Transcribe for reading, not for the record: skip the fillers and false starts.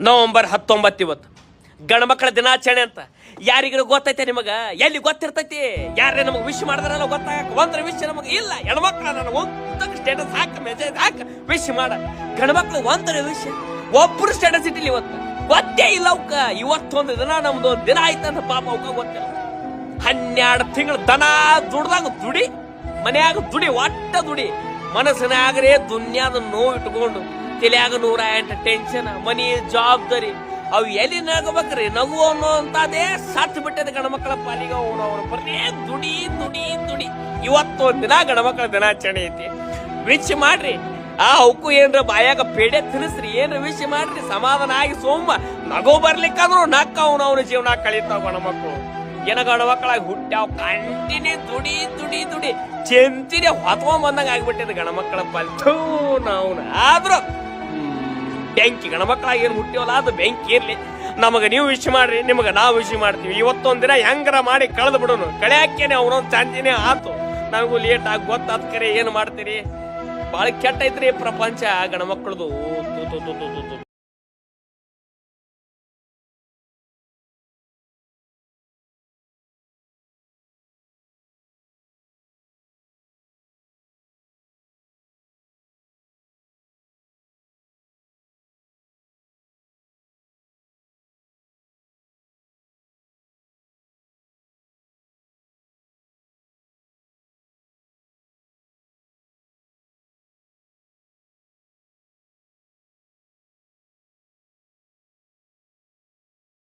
November 19 ಇವತ್ತು ಗಣಮಕ್ಕಳ ದಿನಾಚರಣೆ ಅಂತ. ಯಾರಿಗೂ ಗೊತ್ತೈತೆ ನಿಮಗ? ಎಲ್ಲಿ ಗೊತ್ತಿರ್ತೈತಿ? ಯಾರೇ ನಮಗೆ ವಿಶ್ ಮಾಡಿದ್ರಲ್ಲ ಗೊತ್ತಾಗ ಒಂದ್ರ ವಿಷಯ ನಮಗೆ ಇಲ್ಲ. ಹೆಣ್ಮಕ್ಳ ನನಗೆ ಒಂದಾಗ ಸ್ಟೇಟಸ್ ಹಾಕ, ಮೆಸೇಜ್ ಹಾಕ, ವಿಶ್ ಮಾಡ. ಗಣಮಕ್ಳು ಒಂದರ ವಿಷಯ ಒಬ್ಬರು ಸ್ಟೇಟಸ್ ಇಟ್ಟಿಲ್ಲ ಇವತ್ತು. ಗೊತ್ತೇ ಇಲ್ಲ ಅವಕ್ಕ. ಇವತ್ತೊಂದು ದಿನ ನಮ್ದು ದಿನ ಆಯ್ತಂತ ಪಾಪ ಅವಕ್ಕ ಗೊತ್ತಿಲ್ಲ. 12 ತಿಂಗಳು ದನ ದುಡ್ದಾಗ ದುಡಿ, ಮನ್ಯಾಗ ದುಡಿ, ಒಟ್ಟ ದುಡಿ. ಮನಸ್ಸಿನಾಗ್ರೆ ದುನ್ಯಾದ ನೋವು ಇಟ್ಕೊಂಡು ತಲೆಯಾಗ 108 ಟೆನ್ಷನ್, ಮನಿ ಜವಾಬ್ದಾರಿ, ಅವು ಎಲ್ಲಿ ನಗಬೇಕ್ರಿ? ನಗು ಅನ್ನೋ ಅಂತದೇ ಸತ್ತು ಬಿಟ್ಟದ ಗಣಮಕ್ಕಳ ಪಾಲಿಗೆ. ಅವ್ರು ಬರೀ ದುಡಿ ದುಡಿ ದುಡಿ. ಇವತ್ತೊಂದ್ ದಿನ ಗಣಮಕ್ಕಳ ದಿನಾಚರಣೆ ಐತಿ. ವಿಶ್ ಮಾಡ್ರಿ. ಅವಕ್ಕೂ ಏನ್ರ ಬಾಯಾಗ ಪೇಡೆ ತಿನ್ಸ್ರಿ, ಏನ್ರ ವಿಶ್ ಮಾಡ್ರಿ. ಸಮಾಧಾನ ಆಗಿ ಸೋಮ ನಗು ಬರ್ಲಿಕ್ಕಂದ್ರು ನಕ್ಕ ಅವನ ಜೀವನ ಕಳೀತಾವ ಗಣಮಕ್ಕಳು. ಏನ ಗಣಮಕ್ಕಳಾಗಿ ಹುಟ್ಟ್ಯಾವ ಕಂಟಿನ್ಯೂ ದುಡಿ ದುಡಿ ದುಡಿ ಚೆಂತಿನೇ ಹೊತ್ಕೊಂಡ್ ಬಂದಂಗ ಆಗ್ಬಿಟ್ಟಿದೆ ಗಣಮಕ್ಕಳ ಪಾಲಿ. ನಾವು ಆದ್ರೂ ಬೆಂಕಿ ಗಣಮಕ್ಕಳಾಗಿ ಏನ್ ಹುಟ್ಟಿವಲ್ಲ ಅದು ಬೆಂಕಿ ಇರ್ಲಿ. ನಮಗ ನೀವು ವಿಶ್ ಮಾಡ್ರಿ, ನಿಮಗ ನಾವು ವಿಶ್ ಮಾಡ್ತೀವಿ. ಇವತ್ತೊಂದ್ ದಿನ ಹೆಂಗರ ಮಾಡಿ ಕಳೆದು ಬಿಡೋನು. ಕಳೆಯಾಕೇನೆ ಅವನೊಂದ್ ಚಾಂದಿನೇ ಆತು. ನನಗೂ ಲೇಟ್ ಆಗಿ ಗೊತ್ತಾದ ಕರೆ ಏನ್ ಮಾಡ್ತೀರಿ? ಬಾಳ ಕೆಟ್ಟ ಐತ್ರಿ ಪ್ರಪಂಚ ಗಣಮಕ್ಕಳದು.